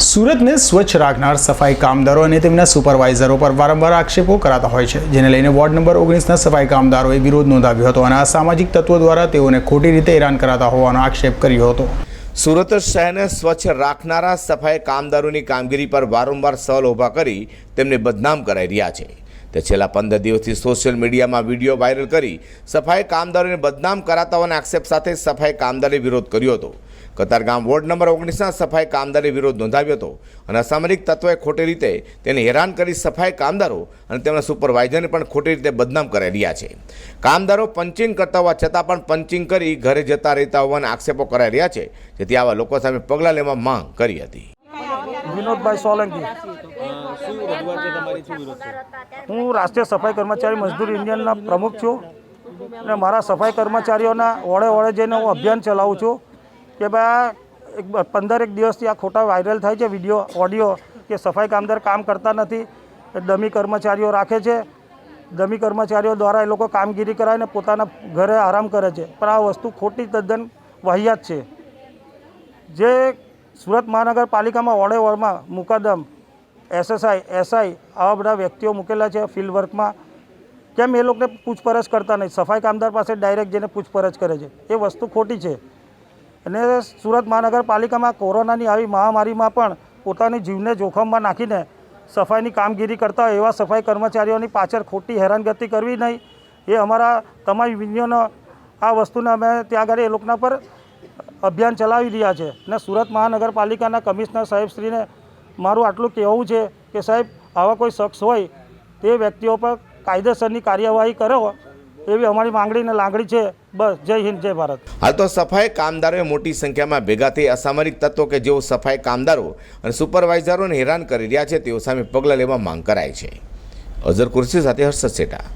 સુરતને સ્વચ્છ રાખનાર સફાઈ કામદારો અને તેમના સુપરવાઇઝરો પર વારંવાર આક્ષેપો કરાતા હોય છે, જેને લઈને વોર્ડ નંબર 19ના સફાઈ કામદારોએ વિરોધ નોંધાવ્યો હતો અને અસામાજિક તત્વો દ્વારા તેઓને ખોટી રીતે હેરાન કરાતા હોવાનો આક્ષેપ કર્યો હતો। સુરત શહેરને સ્વચ્છ રાખનારા સફાઈ કામદારોની કામગીરી પર વારંવાર સવાલ ઊભા કરી તેમને બદનામ કરાઈ રહ્યા છે। તે છેલ્લા 15 દિવસથી સોશિયલ મીડિયામાં વિડીયો વાયરલ કરી સફાઈ કામદારોને બદનામ કરાતા હોવાના આક્ષેપ સાથે સફાઈ કામદારે વિરોધ કર્યો હતો। કતારગામ વોર્ડ નંબર 19ના સફાઈ કામદારે વિરોધ નોંધાવ્યો હતો અને અસામરિક તત્વોએ ખોટી રીતે તેને હેરાન કરી સફાઈ કામદારો અને તેમના સુપરવાઇઝરને પણ ખોટી રીતે બદનામ કરાઈ રહ્યા છે। કામદારો પંચિંગ કરતા હોવા છતાં પણ પંચિંગ કરી ઘરે જતા રહેતા હોવાના આક્ષેપો કરાઈ રહ્યા છે, જેથી આવા લોકો સામે પગલાં લેવા માંગ કરી હતી। વિનોદભાઈ સોલંકી, હું રાષ્ટ્રીય સફાઈ કર્મચારી મજદૂર યુનિયનના પ્રમુખ છું અને મારા સફાઈ કર્મચારીઓના વડે વડે જઈને હું અભિયાન ચલાવું છું કે ભાઈ 15 દિવસથી આ ખોટા વાયરલ થાય છે વિડીયો ઓડિયો કે સફાઈ કામદાર કામ કરતા નથી, ડમી કર્મચારીઓ રાખે છે, ડમી કર્મચારીઓ દ્વારા એ લોકો કામગીરી કરાવીને પોતાના ઘરે આરામ કરે છે, પણ આ વસ્તુ ખોટી તદ્દન વાહિયાત છે। જે સુરત મહાનગરપાલિકામાં વડે વડમાં મુકદ્દમ એસએસઆઈ એસઆઈ આવા બધા વ્યક્તિઓ મૂકેલા છે ફિલ્ડ વર્કમાં, કેમ એ લોકોને પૂછપરછ કરતા નહીં, સફાઈ કામદાર પાસે ડાયરેક્ટ જઈને પૂછપરછ કરે છે, એ વસ્તુ ખોટી છે। અને સુરત મહાનગરપાલિકામાં કોરોનાની આવી મહામારીમાં પણ પોતાની જીવને જોખમમાં નાખીને સફાઈની કામગીરી કરતા હોય એવા સફાઈ કર્મચારીઓની પાછળ ખોટી હેરાનગતિ કરવી નહીં, એ અમારા તમામ યુનિયનો આ વસ્તુને અમે ત્યાં આગળ એ લોકોના પર અભિયાન ચલાવી રહ્યા છે। અને સુરત મહાનગરપાલિકાના કમિશનર સાહેબશ્રીને મારું આટલું કહેવું છે કે સાહેબ, આવા કોઈ શખ્સ હોય તે વ્યક્તિઓ પર કાયદેસરની કાર્યવાહી કરો, એવી અમારી માંગણી અને લાગણી છે। બસ, જય હિન્દ, જય ભારત। હાલ તો સફાઈ કામદારોએ મોટી સંખ્યામાં ભેગા થઈ અસામરિક તત્વો કે જેઓ સફાઈ કામદારો અને સુપરવાઇઝરોને હેરાન કરી રહ્યા છે તેઓ સામે પગલાં લેવા માંગ કરાઈ છે। અઝર કુર્સી સાથે હર્ષદ સેઠા।